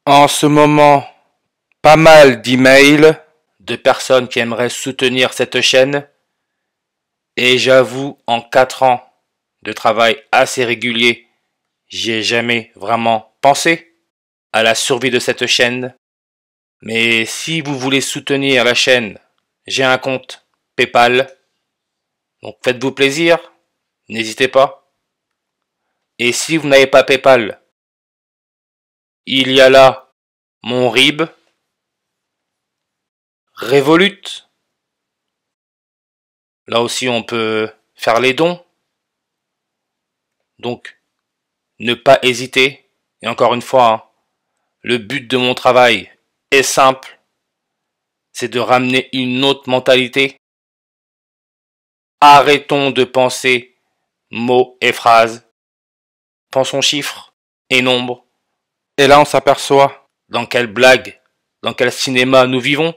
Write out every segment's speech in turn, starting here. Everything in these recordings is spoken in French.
En ce moment, pas mal d'emails de personnes qui aimeraient soutenir cette chaîne. Et j'avoue, en 4 ans de travail assez régulier, j'y ai jamais vraiment pensé à la survie de cette chaîne. Mais si vous voulez soutenir la chaîne, j'ai un compte PayPal. Donc faites-vous plaisir, n'hésitez pas. Et si vous n'avez pas PayPal, il y a là mon RIB, Revolut. Là aussi on peut faire les dons. Donc ne pas hésiter. Et encore une fois, hein, le but de mon travail est simple. C'est de ramener une autre mentalité. Arrêtons de penser mots et phrases. Pensons chiffres et nombres. Et là on s'aperçoit dans quelle blague, dans quel cinéma nous vivons.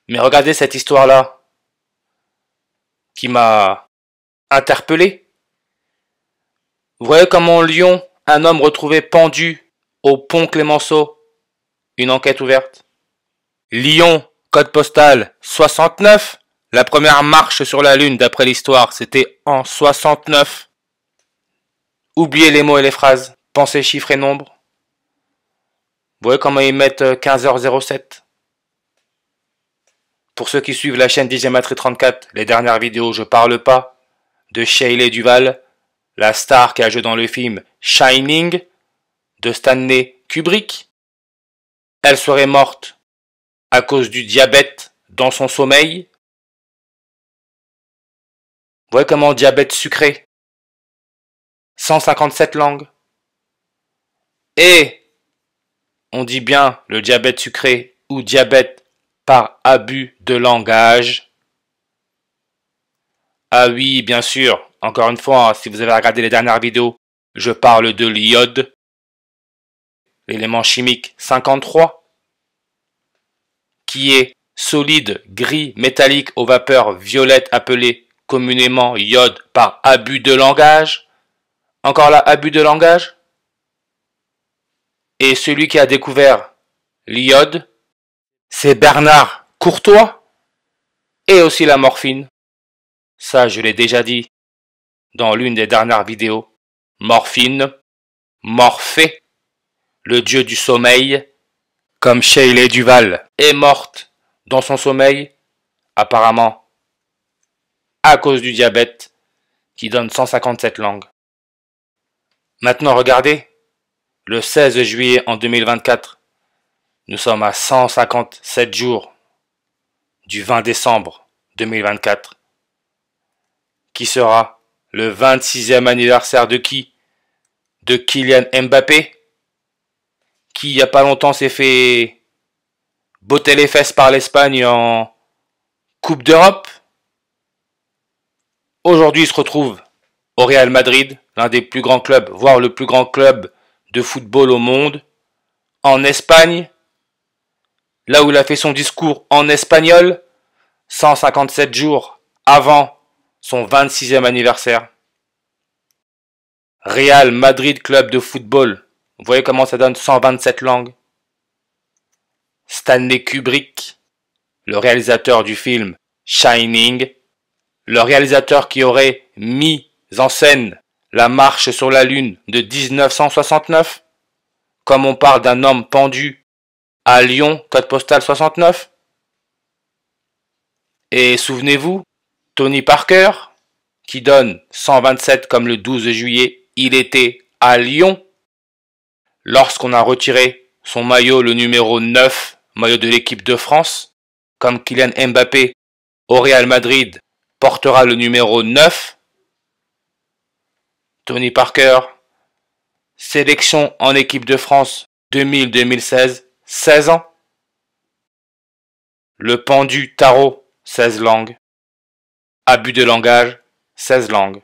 Mais regardez cette histoire-là qui m'a interpellé. Vous voyez comment Lyon, un homme retrouvé pendu au pont Clémenceau. Une enquête ouverte. Lyon, code postal 69. La première marche sur la Lune d'après l'histoire, c'était en 69. Oubliez les mots et les phrases. Pensez chiffres et nombres. Vous voyez comment ils mettent 15h07. Pour ceux qui suivent la chaîne DJ Matri 34, les dernières vidéos, je parle pas de Shelley Duvall, la star qui a joué dans le film Shining de Stanley Kubrick. Elle serait morte à cause du diabète dans son sommeil. Vous voyez comment diabète sucré, 157 langues. Et on dit bien le diabète sucré ou diabète par abus de langage. Ah oui, bien sûr, encore une fois, si vous avez regardé les dernières vidéos, je parle de l'iode, l'élément chimique 53, qui est solide gris métallique aux vapeurs violettes appelé communément iode par abus de langage. Encore là, abus de langage. Et celui qui a découvert l'iode, c'est Bernard Courtois. Et aussi la morphine. Ça, je l'ai déjà dit dans l'une des dernières vidéos. Morphine, Morphée, le dieu du sommeil, comme Shelley Duvall est morte dans son sommeil, apparemment à cause du diabète qui donne 157 langues. Maintenant, regardez, le 16 juillet en 2024, nous sommes à 157 jours du 20 décembre 2024, qui sera le 26e anniversaire de qui? De Kylian Mbappé, qui il n'y a pas longtemps s'est fait botter les fesses par l'Espagne en Coupe d'Europe. Aujourd'hui, il se retrouve au Real Madrid, l'un des plus grands clubs, voire le plus grand club de football au monde, en Espagne, là où il a fait son discours en espagnol, 157 jours avant son 26e anniversaire. Real Madrid club de football, vous voyez comment ça donne 127 langues. Stanley Kubrick, le réalisateur du film Shining, le réalisateur qui aurait mis en scène la marche sur la Lune de 1969, comme on parle d'un homme pendu à Lyon, code postal 69. Et souvenez-vous, Tony Parker, qui donne 127 comme le 12 juillet, il était à Lyon lorsqu'on a retiré son maillot, le numéro 9, maillot de l'équipe de France, comme Kylian Mbappé au Real Madrid portera le numéro 9. Tony Parker, sélection en équipe de France 2000-2016, 16 ans. Le pendu tarot, 16 langues. Abus de langage, 16 langues.